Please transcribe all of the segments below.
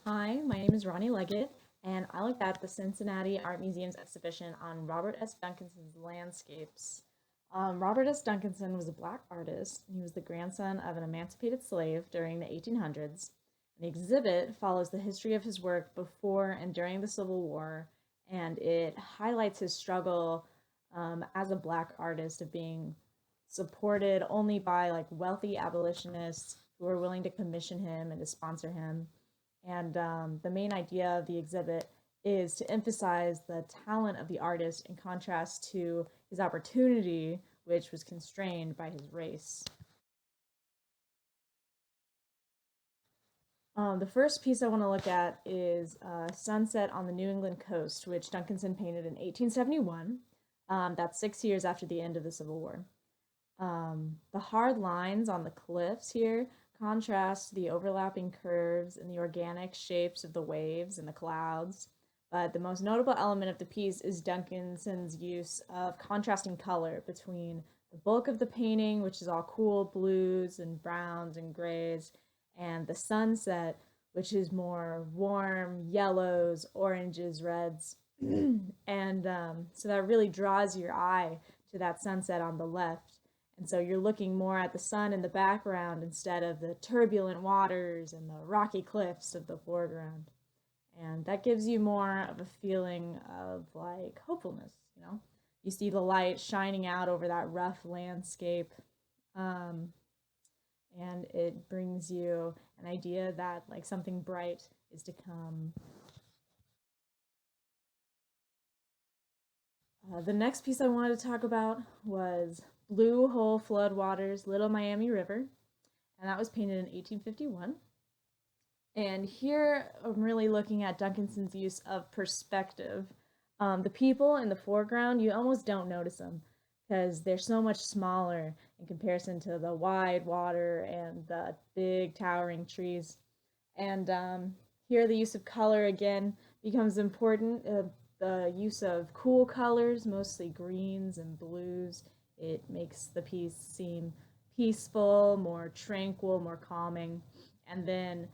Hi, my name is Ronnie Leggett, and I looked at the Cincinnati Art Museum's exhibition on Robert S. Duncanson's landscapes. Robert S. Duncanson was a black artist, and he was the grandson of an emancipated slave during the 1800s. And the exhibit follows the history of his work before and during the Civil War, and it highlights his struggle as a black artist of being supported only by like wealthy abolitionists who were willing to commission him and to sponsor him. And the main idea of the exhibit is to emphasize the talent of the artist in contrast to his opportunity, which was constrained by his race. The first piece I want to look at is Sunset on the New England Coast, which Duncanson painted in 1871. That's 6 years after the end of the Civil War. The hard lines on the cliffs here contrast the overlapping curves and the organic shapes of the waves and the clouds. But the most notable element of the piece is Duncanson's use of contrasting color between the bulk of the painting, which is all cool blues and browns and grays, and the sunset, which is more warm yellows, oranges, reds. And so that really draws your eye to that sunset on the left. And so you're looking more at the sun in the background instead of the turbulent waters and the rocky cliffs of the foreground. And that gives you more of a feeling of like hopefulness, you know? You see the light shining out over that rough landscape. Um, and it brings you an idea that like something bright is to come. The next piece I wanted to talk about was Blue Hole Floodwaters, Little Miami River, and that was painted in 1851. And here I'm really looking at Duncanson's use of perspective. The people in the foreground, you almost don't notice them because they're so much smaller in comparison to the wide water and the big towering trees. And here the use of color again becomes important. The use of cool colors, mostly greens and blues, it makes the piece seem peaceful, more tranquil, more calming. And then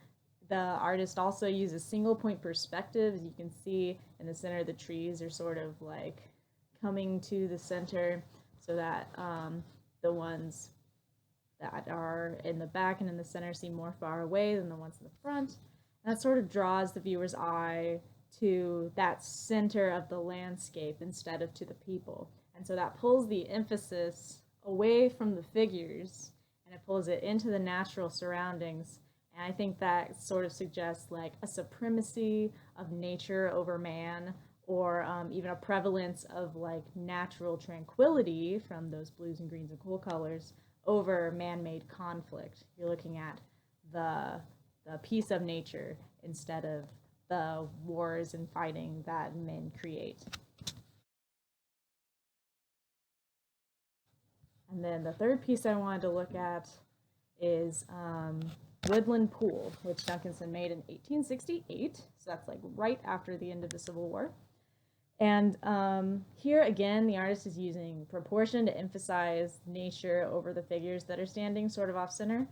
the artist also uses single point perspective. As you can see in the center, the trees are sort of like coming to the center so that the ones that are in the back and in the center seem more far away than the ones in the front. And that sort of draws the viewer's eye to that center of the landscape instead of to the people. And so that pulls the emphasis away from the figures and it pulls it into the natural surroundings. And I think that sort of suggests like a supremacy of nature over man, or even a prevalence of like natural tranquility from those blues and greens and cool colors over man-made conflict. You're looking at the peace of nature instead of the wars and fighting that men create. And then the third piece I wanted to look at is Woodland Pool, which Duncanson made in 1868. So that's like right after the end of the Civil War. And here again, the artist is using proportion to emphasize nature over the figures that are standing sort of off center.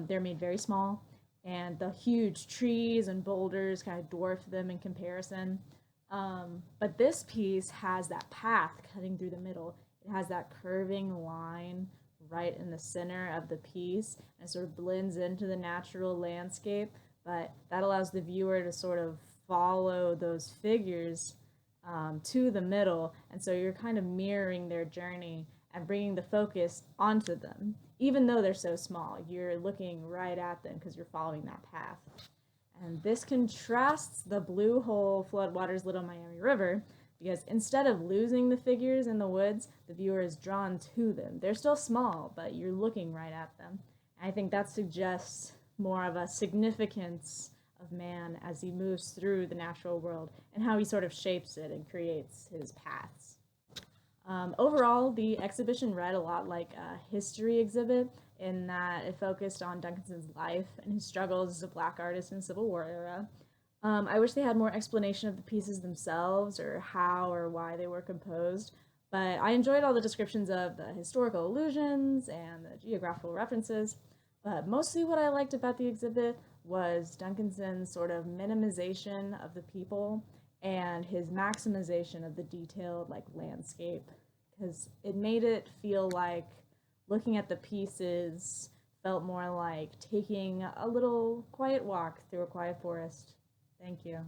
They're made very small, and the huge trees and boulders kind of dwarf them in comparison. But this piece has that path cutting through the middle. It has that curving line right in the center of the piece and it sort of blends into the natural landscape, but that allows the viewer to sort of follow those figures to the middle, and so you're kind of mirroring their journey and bringing the focus onto them. Even though they're so small, you're looking right at them because you're following that path. And this contrasts the Blue Hole Floodwaters Little Miami River because instead of losing the figures in the woods, the viewer is drawn to them. They're still small, but you're looking right at them. And I think that suggests more of a significance of man as he moves through the natural world and how he sort of shapes it and creates his paths. Overall, the exhibition read a lot like a history exhibit in that it focused on Duncanson's life and his struggles as a black artist in the Civil War era. I wish they had more explanation of the pieces themselves or how or why they were composed, but I enjoyed all the descriptions of the historical allusions and the geographical references. But mostly what I liked about the exhibit was Duncanson's sort of minimization of the people and his maximization of the detailed like landscape, because it made it feel like looking at the pieces felt more like taking a little quiet walk through a quiet forest. Thank you.